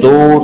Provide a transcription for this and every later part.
2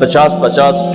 50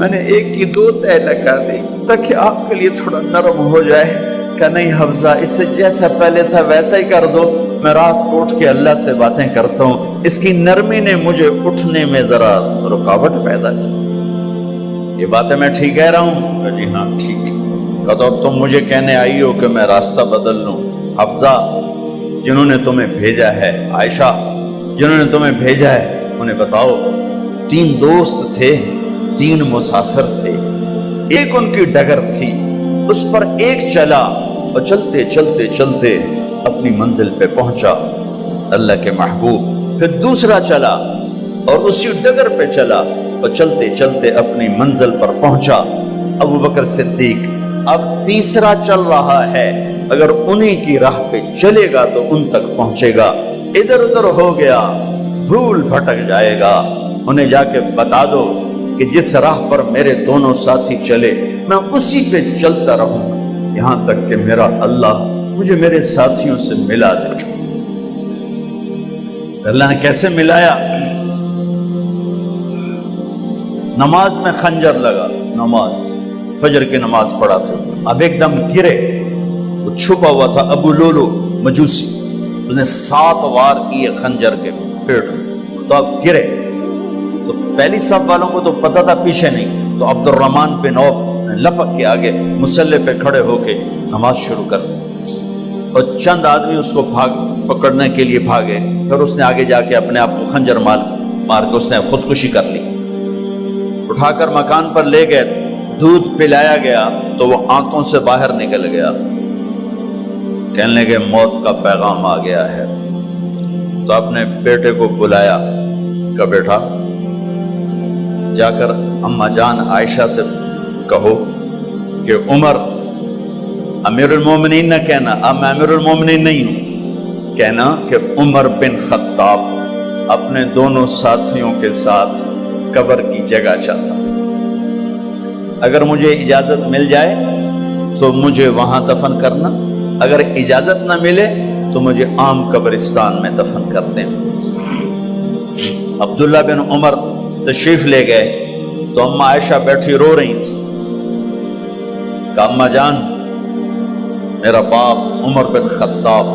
میں نے ایک کی 2 تہ لگا دی تاکہ آپ کے لیے تھوڑا نرم ہو جائے۔ کہ نہیں حفظہ، اس سے جیسا پہلے تھا ویسا ہی کر دو، میں رات کو اٹھ کے اللہ سے باتیں کرتا ہوں، اس کی نرمی نے مجھے اٹھنے میں ذرا رکاوٹ پیدا کی۔ یہ باتیں میں ٹھیک کہہ رہا ہوں؟ کہ جی ہاں ٹھیک ہے۔ کہ تو تم مجھے کہنے آئی ہو کہ میں راستہ بدل لوں؟ حفظہ، جنہوں نے تمہیں بھیجا ہے، عائشہ جنہوں نے تمہیں بھیجا ہے انہیں بتاؤ۔ 3 دوست تھے، 3 مسافر تھے، ایک ان کی ڈگر تھی، اس پر ایک چلا اور چلتے چلتے چلتے اپنی منزل پہ پہنچا اللہ کے محبوب، پھر دوسرا چلا اور اسی ڈگر پہ چلا اور چلتے چلتے اپنی منزل پر پہنچا ابو بکر صدیق۔ اب تیسرا چل رہا ہے، اگر انہیں کی راہ پہ چلے گا تو ان تک پہنچے گا، ادھر ادھر ہو گیا بھول بھٹک جائے گا۔ انہیں جا کے بتا دو کہ جس راہ پر میرے دونوں ساتھی چلے میں اسی پہ چلتا رہوں یہاں تک کہ میرا اللہ مجھے میرے ساتھیوں سے ملا دے۔ اللہ نے کیسے ملایا؟ نماز میں خنجر لگا، نماز فجر کی نماز پڑھا تھا، اب ایک دم گرے، وہ چھپا ہوا تھا ابو لولو مجوسی، اس نے 7 وار کیے خنجر کے پیٹ میں، تو اب گرے تو پہلی صف والوں کو تو پتہ تھا، پیچھے نہیں، تو عبد الرحمن بن عوف لپک کے آگے مصلی پہ کھڑے ہو کے نماز شروع کر دی، اور چند آدمی اس کو پکڑنے کے لیے بھاگے، پھر اس نے آگے جا کے اپنے آپ کو خنجر مار کے اس نے خودکشی کر لی۔ اٹھا کر مکان پر لے گئے، دودھ پلایا گیا تو وہ آنتوں سے باہر نکل گیا، کہنے لگے موت کا پیغام آ گیا ہے۔ تو اپنے بیٹے کو بلایا کہ بیٹا جا کر اماں جان عائشہ سے کہو کہ عمر امیر المومنین نہ کہنا، اب میں امیر المومنین نہیں ہوں، کہنا کہ عمر بن خطاب اپنے دونوں ساتھیوں کے ساتھ قبر کی جگہ چاہتا، اگر مجھے اجازت مل جائے تو مجھے وہاں دفن کرنا، اگر اجازت نہ ملے تو مجھے عام قبرستان میں دفن کر دیں۔ عبداللہ بن عمر تشریف لے گئے تو اماں عائشہ بیٹھی رو رہی تھی کہ اماں جان میرا باپ عمر بن خطاب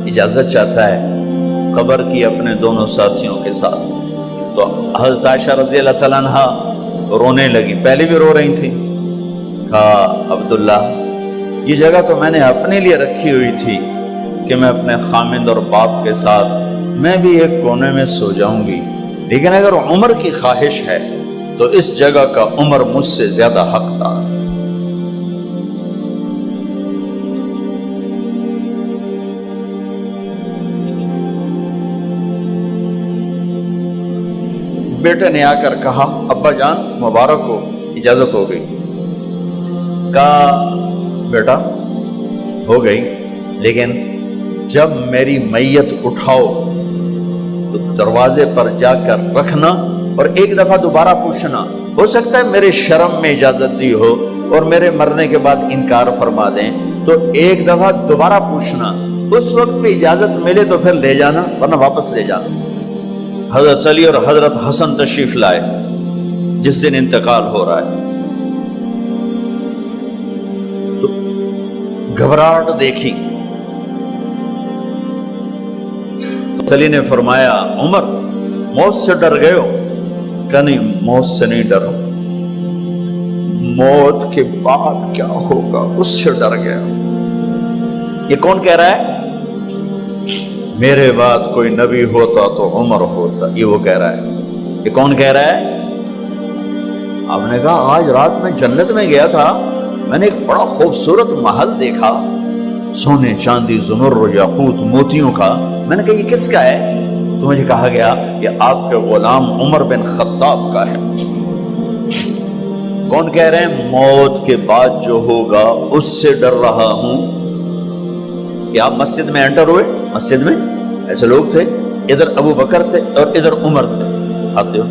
اجازت چاہتا ہے قبر کی اپنے دونوں ساتھیوں کے ساتھ۔ تو حضرت عائشہ رضی اللہ تعالیٰ عنہا رونے لگی، پہلے بھی رو رہی تھی، کہا عبداللہ یہ جگہ تو میں نے اپنے لیے رکھی ہوئی تھی کہ میں اپنے خامند اور باپ کے ساتھ میں بھی ایک کونے میں سو جاؤں گی، لیکن اگر عمر کی خواہش ہے تو اس جگہ کا عمر مجھ سے زیادہ حقدار۔ بیٹے نے آ کر کہا ابا جان مبارک ہو، اجازت ہو گئی۔ کہا بیٹا ہو گئی، لیکن جب میری میت اٹھاؤ تو دروازے پر جا کر رکھنا اور ایک دفعہ دوبارہ پوچھنا، ہو سکتا ہے میرے شرم میں اجازت دی ہو اور میرے مرنے کے بعد انکار فرما دیں، تو ایک دفعہ دوبارہ پوچھنا، اس وقت بھی اجازت ملے تو پھر لے جانا ورنہ واپس لے جانا۔ حضرت علی اور حضرت حسن تشریف لائے جس دن انتقال ہو رہا ہے، تو گھبراہٹ دیکھی، علی نے فرمایا عمر موت سے ڈر گئے ہو؟ کہ نہیں موت سے نہیں ڈرا، موت کے بعد کیا ہوگا اس سے ڈر گیا۔ یہ کون کہہ رہا ہے؟ میرے بعد کوئی نبی ہوتا تو عمر ہوتا، یہ وہ کہہ رہا ہے۔ یہ کون کہہ رہا ہے؟ آپ نے کہا آج رات میں جنت میں گیا تھا، میں نے ایک بڑا خوبصورت محل دیکھا، سونے چاندی زمر یاقوت موتیوں کا، میں نے کہا یہ کس کا ہے؟ تو مجھے کہا گیا یہ آپ کے غلام عمر بن خطاب کا ہے۔ کون کہہ رہے ہیں؟ موت کے بعد جو ہوگا اس سے ڈر رہا ہوں۔ کہ آپ مسجد میں انٹر ہوئے، مسجد میں ایسے لوگ تھے، ادھر ابو بکر تھے اور ادھر عمر تھے، آپ دیو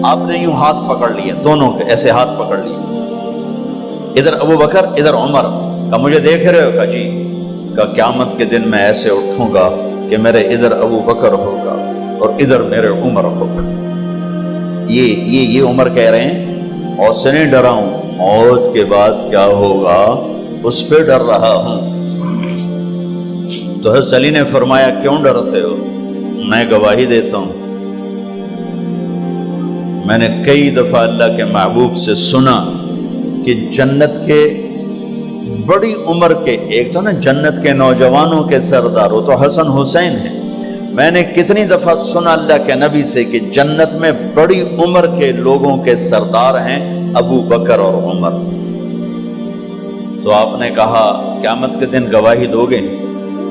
آپ نے یوں ہاتھ پکڑ لیے، دونوں کے ایسے ہاتھ پکڑ لیے، ادھر ابو بکر ادھر عمر، کہ مجھے دیکھ رہے ہو؟ کہ جی۔ کہ قیامت کے دن میں ایسے اٹھوں گا کہ میرے ادھر ابو بکر ہوگا اور ادھر میرے عمر ہوگا۔ یہ عمر کہہ رہے ہیں موت سے نہیں ڈرا ہوں، موت کے بعد کیا ہوگا اس پہ ڈر رہا ہوں۔ تو حضرت علی نے فرمایا کیوں ڈرتے ہو؟ میں گواہی دیتا ہوں، میں نے کئی دفعہ اللہ کے محبوب سے سنا کہ جنت کے بڑی عمر کے، ایک تو نا جنت کے نوجوانوں کے سردار، وہ تو حسن حسین ہیں، میں نے کتنی دفعہ سنا اللہ کے نبی سے کہ جنت میں بڑی عمر کے لوگوں کے سردار ہیں ابو بکر اور عمر۔ تو آپ نے کہا قیامت کے دن گواہی دو گے؟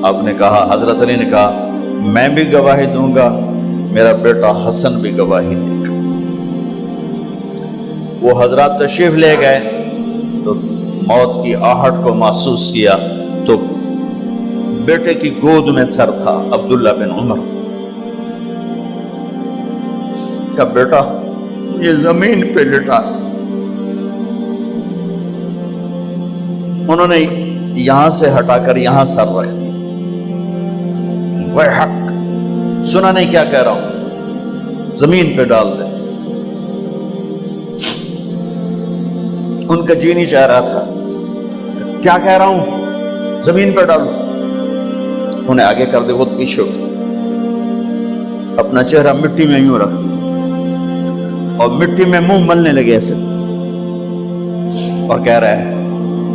آپ نے کہا، حضرت علی نے کہا میں بھی گواہی دوں گا، میرا بیٹا حسن بھی گواہی دے گا۔ وہ حضرات تشریف لے گئے تو موت کی آہٹ کو محسوس کیا تو بیٹے کی گود میں سر تھا عبداللہ بن عمر کا، بیٹا یہ زمین پہ لٹا، انہوں نے یہاں سے ہٹا کر یہاں سر رکھ دیا۔ وہ حق سنا نہیں کیا کہہ رہا ہوں، زمین پہ ڈال دے۔ ان کا جی نہیں چاہ رہا تھا، کیا کہہ رہا ہوں، زمین پہ ڈالو۔ انہیں آگے کر دے، خود پیچھے اٹھ، اپنا چہرہ مٹی میں یوں رکھ اور مٹی میں منہ ملنے لگے ایسے، اور کہہ رہا ہے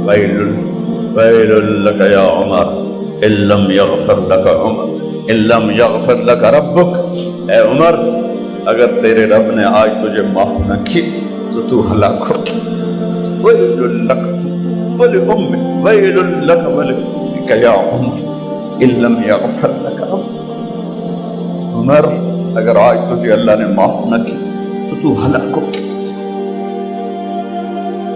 ویل لک یا عمر ان لم یغفر لک عمر ان لم یغفر لک ربک، اے عمر اگر تیرے رب نے آج تجھے معاف نہ کی تو ہلاک ہو۔ ویل لک ولأمک ویل لک ولأمک یا عمر ان لم یغفر لک ربک، عمر اگر آج تجھے اللہ نے معاف نہ کی تو ہلاک ہو۔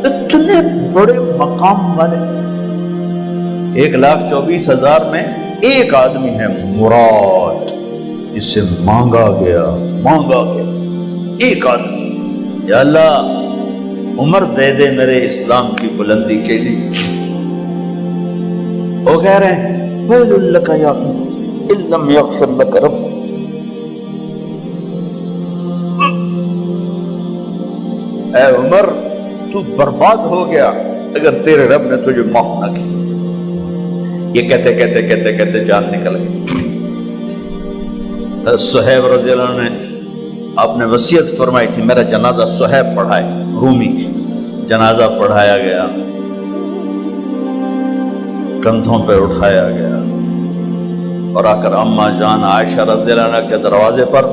اتنے بڑے مقام والے 1,24,000 میں ایک آدمی ہے مراد، جسے مانگا گیا ایک آدمی، یا اللہ عمر دے دے میرے اسلام کی بلندی کے لیے۔ وہ کہہ رہے ہیں ویل لک یا عمر ان لم یغفر لک رب، اے عمر تو برباد ہو گیا اگر تیرے رب نے تجھے معاف نہ کی۔ یہ کہتے کہتے جان نکل گئی۔ صہیب رضی اللہ عنہ نے آپ نے وصیت فرمائی تھی میرا جنازہ صہیب پڑھائے، رومی جنازہ پڑھایا گیا، کندھوں پہ اٹھایا گیا، اور آ کر اماں جان عائشہ رضی اللہ عنہ کے دروازے پر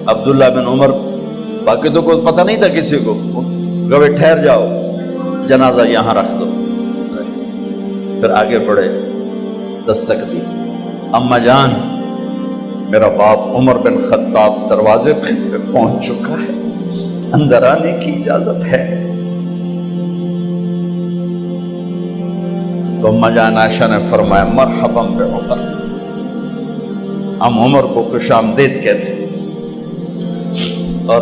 عبداللہ بن عمر، باقی تو کوئی پتہ نہیں تھا کسی کو، گوے ٹھہر جاؤ جنازہ یہاں رکھ دو، پھر آگے بڑھے، دستک دی، اماں جان میرا باپ عمر بن خطاب دروازے پہ پہنچ چکا ہے، اندر آنے کی اجازت ہے۔ تو اماں جان عائشہ نے فرمایا مرحبا بعمر، ہم عمر کو خوش آمدید کہتے، اور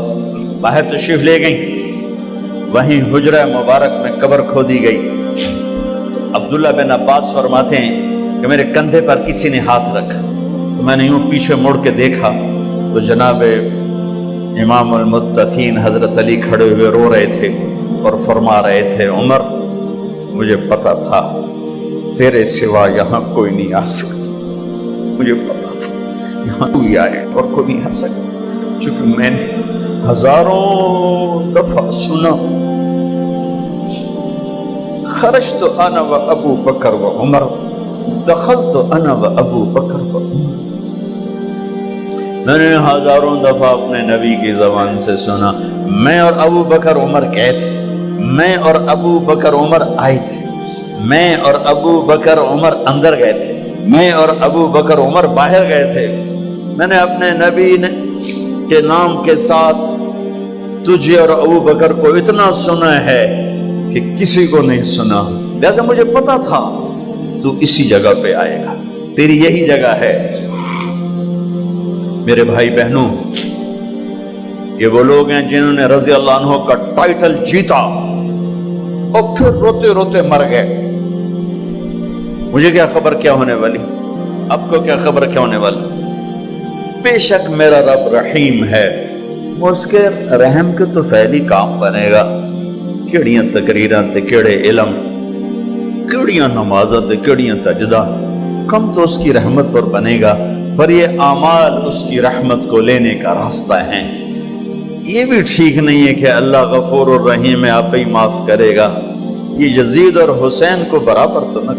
باہر تشریف لے گئیں۔ وہیں حجرہ مبارک میں قبر کھودی گئی۔ عبداللہ بن عباس فرماتے ہیں کہ میرے کندھے پر کسی نے ہاتھ رکھا تو میں نے یوں پیچھے مڑ کے دیکھا تو جناب امام المتقین حضرت علی کھڑے ہوئے رو رہے تھے اور فرما رہے تھے عمر مجھے پتا تھا تیرے سوا یہاں کوئی نہیں آ سکتا، مجھے پتا تھا یہاں تو ہی آئے اور کوئی نہیں آ سکتا، چونکہ میں نے ہزاروں دفعہ سنا خرجت انا و ابو بکر و عمر دخلت انا و ابو بکر و عمر، میں نے ہزاروں دفعہ اپنے نبی کی زبان سے سنا میں اور ابو بکر عمر گئے تھے، میں اور ابو بکر عمر آئے تھے، میں اور ابو بکر عمر اندر گئے تھے، میں اور ابو بکر عمر باہر گئے تھے، میں نے اپنے نبی کے نام کے ساتھ تجھے اور ابو بکر کو اتنا سنا ہے کہ کسی کو نہیں سنا، لہذا مجھے پتا تھا تو اسی جگہ پہ آئے گا، تیری یہی جگہ ہے۔ میرے بھائی بہنوں، یہ وہ لوگ ہیں جنہوں نے رضی اللہ عنہ کا ٹائٹل جیتا اور پھر روتے روتے مر گئے۔ مجھے کیا خبر کیا ہونے والی، آپ کو کیا خبر کیا ہونے والی؟ بے شک میرا رب رحیم ہے، وہ اس کے رحم کے تو فعلی کام بنے گا، کیڑیاں تقریراں تے کیڑے علم، کیڑیاں نمازاں تے کیڑیاں تجدہ، کم تو اس کی رحمت پر بنے گا، پر یہ اعمال اس کی رحمت کو لینے کا راستہ ہیں۔ یہ بھی ٹھیک نہیں ہے کہ اللہ غفور الرحیم ہے، آپ ہی معاف کرے گا، یہ یزید اور حسین کو برابر تو نہ